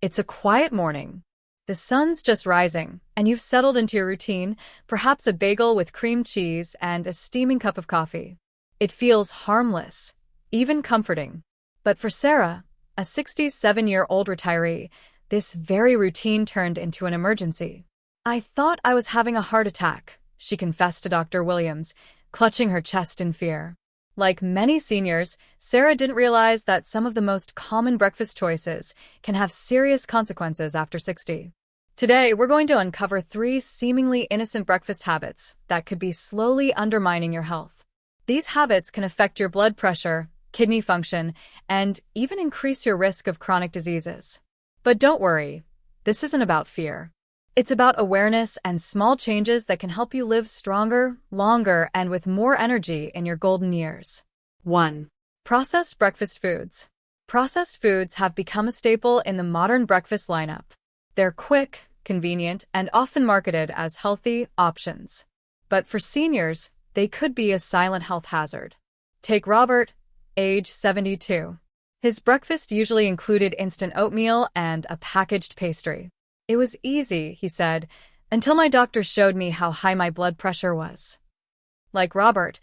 It's a quiet morning. The sun's just rising, and you've settled into your routine, perhaps a bagel with cream cheese and a steaming cup of coffee. It feels harmless, even comforting. But for Sarah, a 67-year-old retiree, this very routine turned into an emergency. "I thought I was having a heart attack," she confessed to Dr. Williams, clutching her chest in fear. Like many seniors, Sarah didn't realize that some of the most common breakfast choices can have serious consequences after 60. Today, we're going to uncover 3 seemingly innocent breakfast habits that could be slowly undermining your health. These habits can affect your blood pressure, kidney function, and even increase your risk of chronic diseases. But don't worry, this isn't about fear. It's about awareness and small changes that can help you live stronger, longer, and with more energy in your golden years. 1. Processed breakfast foods. Processed foods have become a staple in the modern breakfast lineup. They're quick, convenient, and often marketed as healthy options. But for seniors, they could be a silent health hazard. Take Robert, age 72. His breakfast usually included instant oatmeal and a packaged pastry. "It was easy," he said, "until my doctor showed me how high my blood pressure was." Like Robert,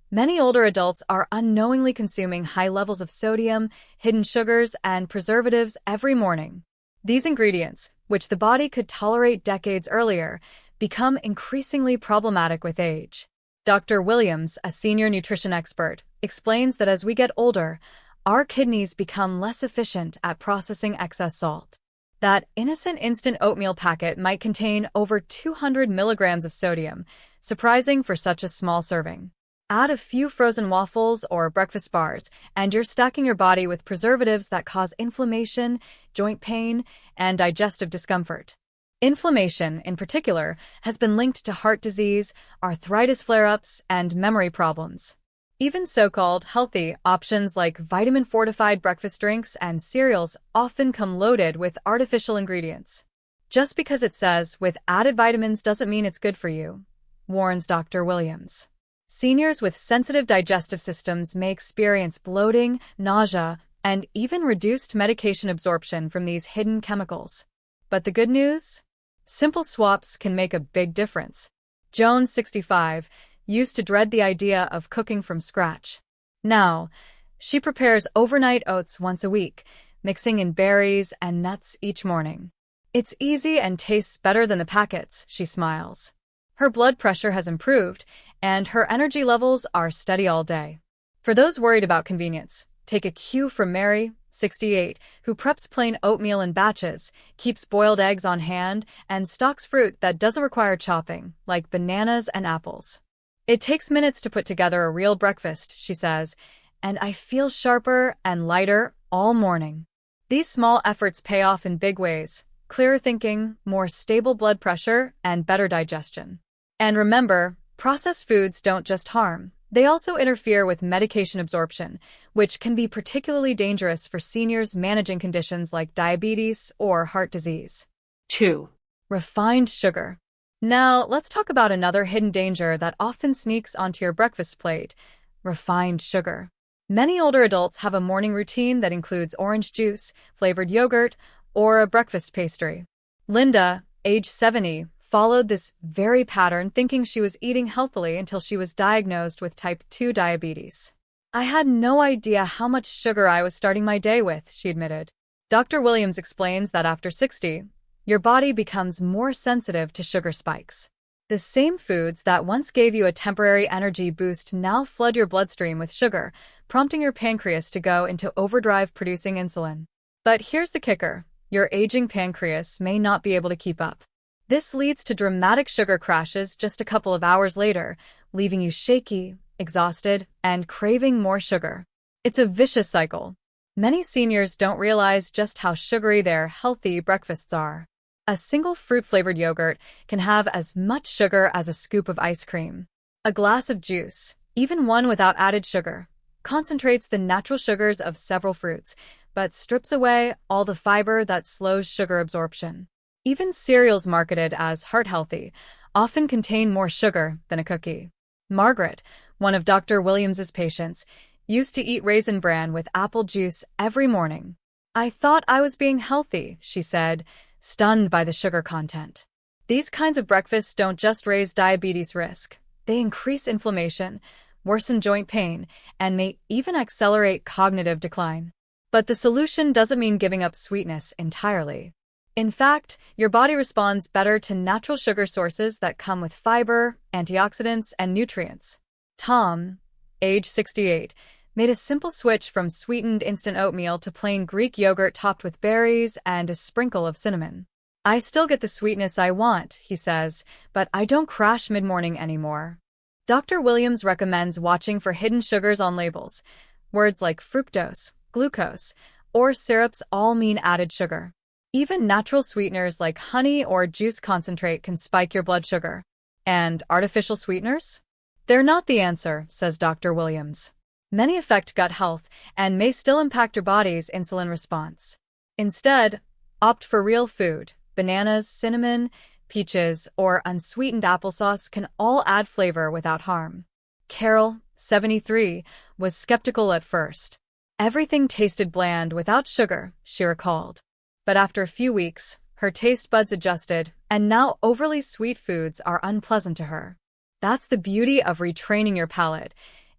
many older adults are unknowingly consuming high levels of sodium, hidden sugars, and preservatives every morning. These ingredients, which the body could tolerate decades earlier, become increasingly problematic with age. Dr. Williams, a senior nutrition expert, explains that as we get older, our kidneys become less efficient at processing excess salt. That innocent instant oatmeal packet might contain over 200 milligrams of sodium, surprising for such a small serving. Add a few frozen waffles or breakfast bars, and you're stacking your body with preservatives that cause inflammation, joint pain, and digestive discomfort. Inflammation, in particular, has been linked to heart disease, arthritis flare-ups, and memory problems. Even so-called healthy options like vitamin-fortified breakfast drinks and cereals often come loaded with artificial ingredients. Just because it says with added vitamins doesn't mean it's good for you, warns Dr. Williams. Seniors with sensitive digestive systems may experience bloating, nausea, and even reduced medication absorption from these hidden chemicals. But the good news? Simple swaps can make a big difference. Joan, 65, used to dread the idea of cooking from scratch. Now, she prepares overnight oats once a week, mixing in berries and nuts each morning. "It's easy and tastes better than the packets," she smiles. Her blood pressure has improved, and her energy levels are steady all day. For those worried about convenience, take a cue from Mary, 68, who preps plain oatmeal in batches, keeps boiled eggs on hand, and stocks fruit that doesn't require chopping, like bananas and apples. "It takes minutes to put together a real breakfast," she says, "and I feel sharper and lighter all morning." These small efforts pay off in big ways: clearer thinking, more stable blood pressure, and better digestion. And remember, processed foods don't just harm. They also interfere with medication absorption, which can be particularly dangerous for seniors managing conditions like diabetes or heart disease. 2. Refined sugar. Now, let's talk about another hidden danger that often sneaks onto your breakfast plate: refined sugar. Many older adults have a morning routine that includes orange juice, flavored yogurt, or a breakfast pastry. Linda, age 70, followed this very pattern thinking she was eating healthily until she was diagnosed with type 2 diabetes. "I had no idea how much sugar I was starting my day with," she admitted. Dr. Williams explains that after 60, your body becomes more sensitive to sugar spikes. The same foods that once gave you a temporary energy boost now flood your bloodstream with sugar, prompting your pancreas to go into overdrive producing insulin. But here's the kicker: your aging pancreas may not be able to keep up. This leads to dramatic sugar crashes just a couple of hours later, leaving you shaky, exhausted, and craving more sugar. It's a vicious cycle. Many seniors don't realize just how sugary their healthy breakfasts are. A single fruit-flavored yogurt can have as much sugar as a scoop of ice cream. A glass of juice, even one without added sugar, concentrates the natural sugars of several fruits, but strips away all the fiber that slows sugar absorption. Even cereals marketed as heart-healthy often contain more sugar than a cookie. Margaret, one of Dr. Williams's patients, used to eat Raisin Bran with apple juice every morning. I thought I was being healthy, she said, stunned by the sugar content. These kinds of breakfasts don't just raise diabetes risk. They increase inflammation, worsen joint pain, and may even accelerate cognitive decline. But the solution doesn't mean giving up sweetness entirely. In fact, your body responds better to natural sugar sources that come with fiber, antioxidants, and nutrients. Tom, age 68, made a simple switch from sweetened instant oatmeal to plain Greek yogurt topped with berries and a sprinkle of cinnamon. I still get the sweetness I want, he says, but I don't crash mid-morning anymore. Dr. Williams recommends watching for hidden sugars on labels. Words like fructose, glucose, or syrups all mean added sugar. Even natural sweeteners like honey or juice concentrate can spike your blood sugar. And artificial sweeteners? They're not the answer, says Dr. Williams. Many affect gut health and may still impact your body's insulin response. Instead, opt for real food. Bananas, cinnamon, peaches, or unsweetened applesauce can all add flavor without harm. Carol, 73, was skeptical at first. Everything tasted bland without sugar, she recalled. But after a few weeks, her taste buds adjusted, and now overly sweet foods are unpleasant to her. That's the beauty of retraining your palate.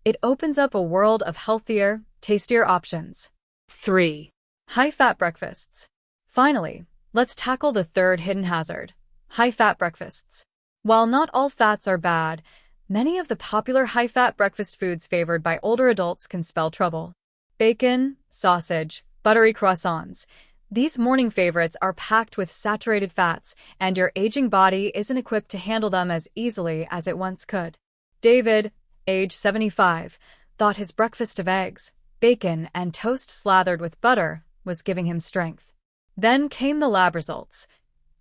It opens up a world of healthier, tastier options. 3. High-fat breakfasts. Finally, let's tackle the third hidden hazard, high-fat breakfasts. While not all fats are bad, many of the popular high-fat breakfast foods favored by older adults can spell trouble. Bacon, sausage, buttery croissants. These morning favorites are packed with saturated fats, and your aging body isn't equipped to handle them as easily as it once could. David, age 75, thought his breakfast of eggs, bacon, and toast slathered with butter was giving him strength. Then came the lab results.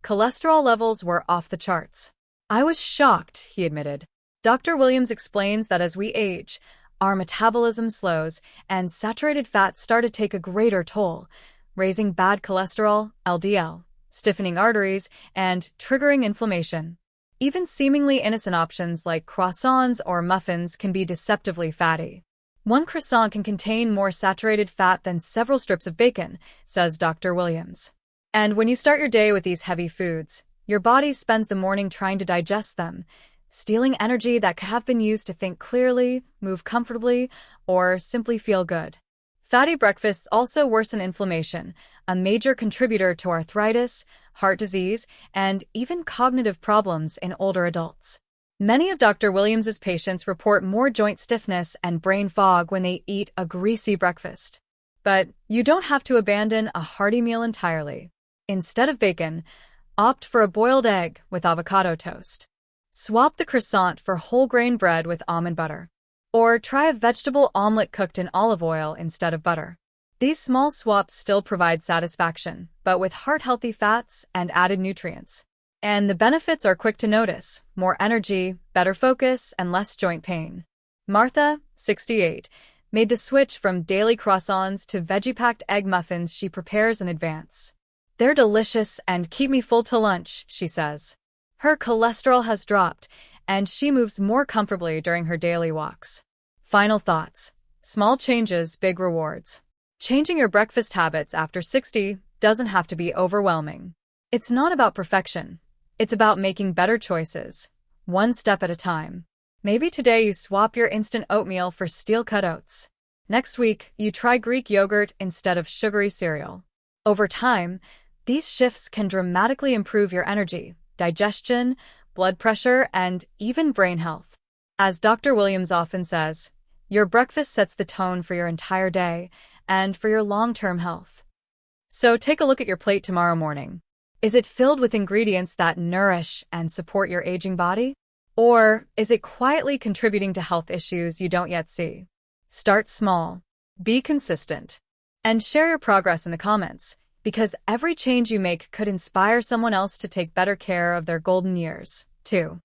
Cholesterol levels were off the charts. I was shocked, he admitted. Dr. Williams explains that as we age, our metabolism slows, and saturated fats start to take a greater toll, raising bad cholesterol, LDL, stiffening arteries, and triggering inflammation. Even seemingly innocent options like croissants or muffins can be deceptively fatty. One croissant can contain more saturated fat than several strips of bacon, says Dr. Williams. And when you start your day with these heavy foods, your body spends the morning trying to digest them, stealing energy that could have been used to think clearly, move comfortably, or simply feel good. Fatty breakfasts also worsen inflammation, a major contributor to arthritis, heart disease, and even cognitive problems in older adults. Many of Dr. Williams's patients report more joint stiffness and brain fog when they eat a greasy breakfast. But you don't have to abandon a hearty meal entirely. Instead of bacon, opt for a boiled egg with avocado toast. Swap the croissant for whole grain bread with almond butter. Or try a vegetable omelet cooked in olive oil instead of butter. These small swaps still provide satisfaction, but with heart-healthy fats and added nutrients. And the benefits are quick to notice: more energy, better focus, and less joint pain. Martha, 68, made the switch from daily croissants to veggie-packed egg muffins she prepares in advance. They're delicious and keep me full till lunch, she says. Her cholesterol has dropped, and she moves more comfortably during her daily walks. Final thoughts. Small changes, big rewards. Changing your breakfast habits after 60 doesn't have to be overwhelming. It's not about perfection. It's about making better choices, one step at a time. Maybe today you swap your instant oatmeal for steel-cut oats. Next week, you try Greek yogurt instead of sugary cereal. Over time, these shifts can dramatically improve your energy, digestion, blood pressure, and even brain health. As Dr. Williams often says, your breakfast sets the tone for your entire day and for your long-term health. So take a look at your plate tomorrow morning. Is it filled with ingredients that nourish and support your aging body? Or is it quietly contributing to health issues you don't yet see? Start small, be consistent, and share your progress in the comments, because every change you make could inspire someone else to take better care of their golden years, too.